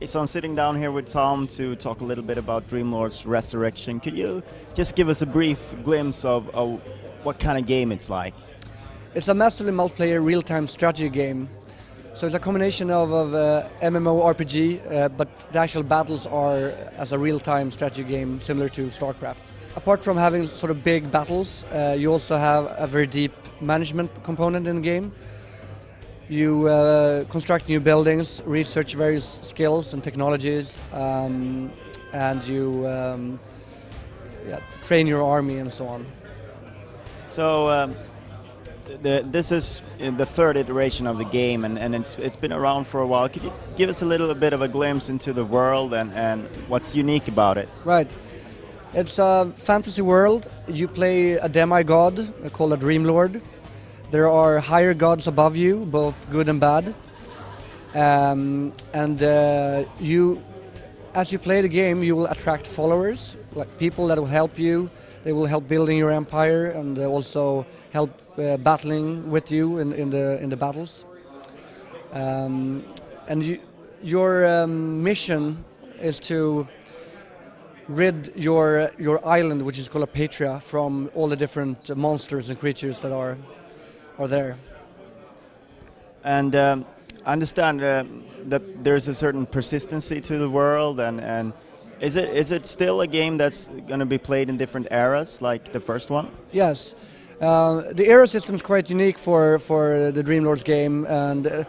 So I'm sitting down here with Tom to talk a little bit about Dreamlords Resurrection. Could you just give us a brief glimpse of what kind of game it's like? It's a massively multiplayer real-time strategy game. So it's a combination of MMORPG, but the actual battles are as a real-time strategy game similar to StarCraft. Apart from having sort of big battles, you also have a very deep management component in the game. You construct new buildings, research various skills and technologies, and you train your army and so on. So this is the third iteration of the game, and it's been around for a while. Could you give us a little bit of a glimpse into the world and what's unique about it? Right. It's a fantasy world. You play a demigod called a Dreamlord. There are higher gods above you, both good and bad. As you play the game, you will attract followers, like people that will help you. They will help building your empire and also help battling with you in the battles. Your mission is to rid your island, which is called a Patria, from all the different monsters and creatures that are there. And I understand that there's a certain persistency to the world, and is it still a game that's going to be played in different eras, like the first one? Yes, the era system is quite unique for the Dreamlords game, and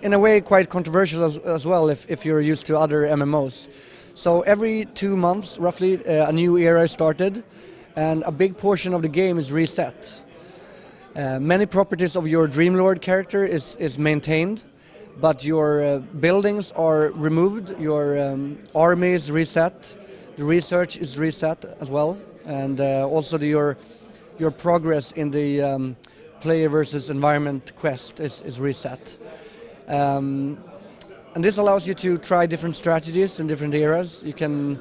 in a way quite controversial as well if you're used to other MMOs. So every 2 months, roughly, a new era is started, and a big portion of the game is reset. Many properties of your Dreamlord character is maintained, but your buildings are removed, your army is reset, the research is reset as well, and also your progress in the player versus environment quest is reset. And this allows you to try different strategies in different eras. You can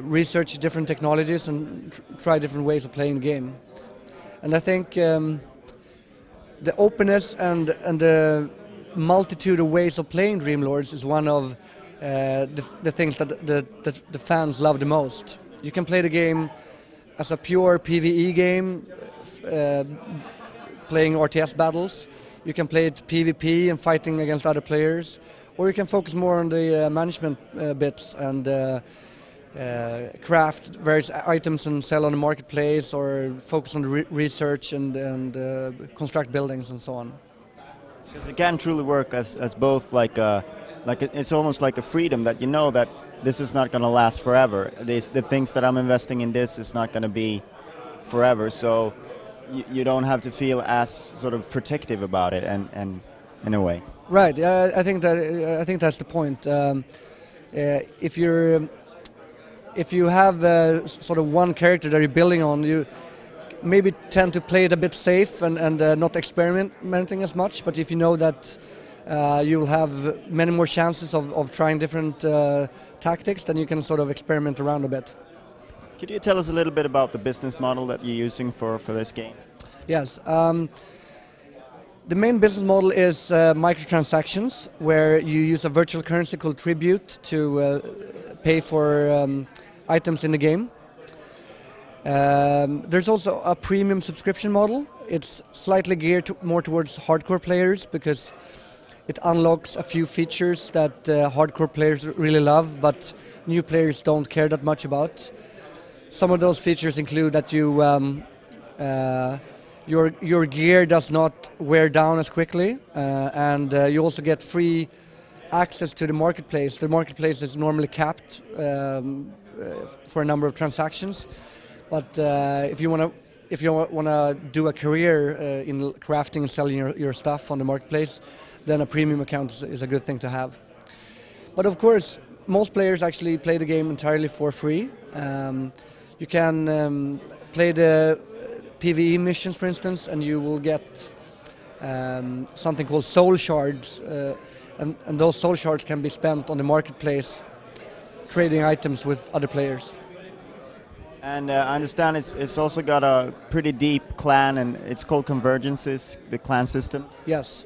research different technologies and try different ways of playing the game. And I think the openness and the multitude of ways of playing Dreamlords is one of the things that the fans love the most. You can play the game as a pure PvE game, playing RTS battles. You can play it PvP and fighting against other players, or you can focus more on the management bits and craft various items and sell on the marketplace, or focus on the research and construct buildings and so on. Because it can truly work as both it's almost like a freedom that you know that this is not going to last forever. The things that I'm investing in this is not going to be forever, so you don't have to feel as sort of protective about it, and in a way. Right. I think that's the point. If you have sort of one character that you're building on, you maybe tend to play it a bit safe and not experimenting as much. But if you know that you'll have many more chances of trying different tactics, then you can sort of experiment around a bit. Could you tell us a little bit about the business model that you're using for this game? Yes. The main business model is microtransactions, where you use a virtual currency called Tribute to pay for items in the game. There's also a premium subscription model. It's slightly geared more towards hardcore players because it unlocks a few features that hardcore players really love, but new players don't care that much about. Some of those features include that your gear does not wear down as quickly, and you also get free access to the marketplace. The marketplace is normally capped for a number of transactions, but if you want to do a career in crafting and selling your stuff on the marketplace, then a premium account is a good thing to have. But of course, most players actually play the game entirely for free. You can play the PvE missions, for instance, and you will get something called soul shards, and those soul shards can be spent on the marketplace trading items with other players. And I understand it's also got a pretty deep clan, and it's called Convergences, the clan system. Yes.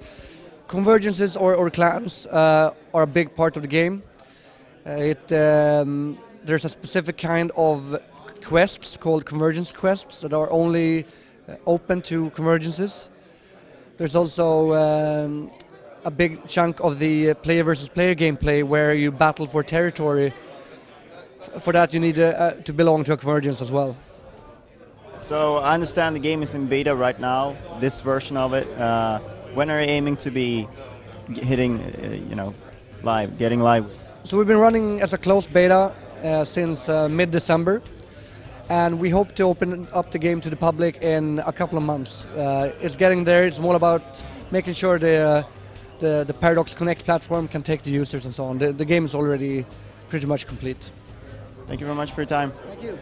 Convergences or clans are a big part of the game. There's a specific kind of quests called convergence quests that are only open to convergences. There's also a big chunk of the player versus player gameplay where you battle for territory. For that you need to belong to a convergence as well. So I understand the game is in beta right now, this version of it. When are you aiming to be hitting, live, getting live? So we've been running as a closed beta since mid-December, and we hope to open up the game to the public in a couple of months. It's getting there. It's more about making sure the Paradox Connect platform can take the users and so on. The game is already pretty much complete. Thank you very much for your time. Thank you.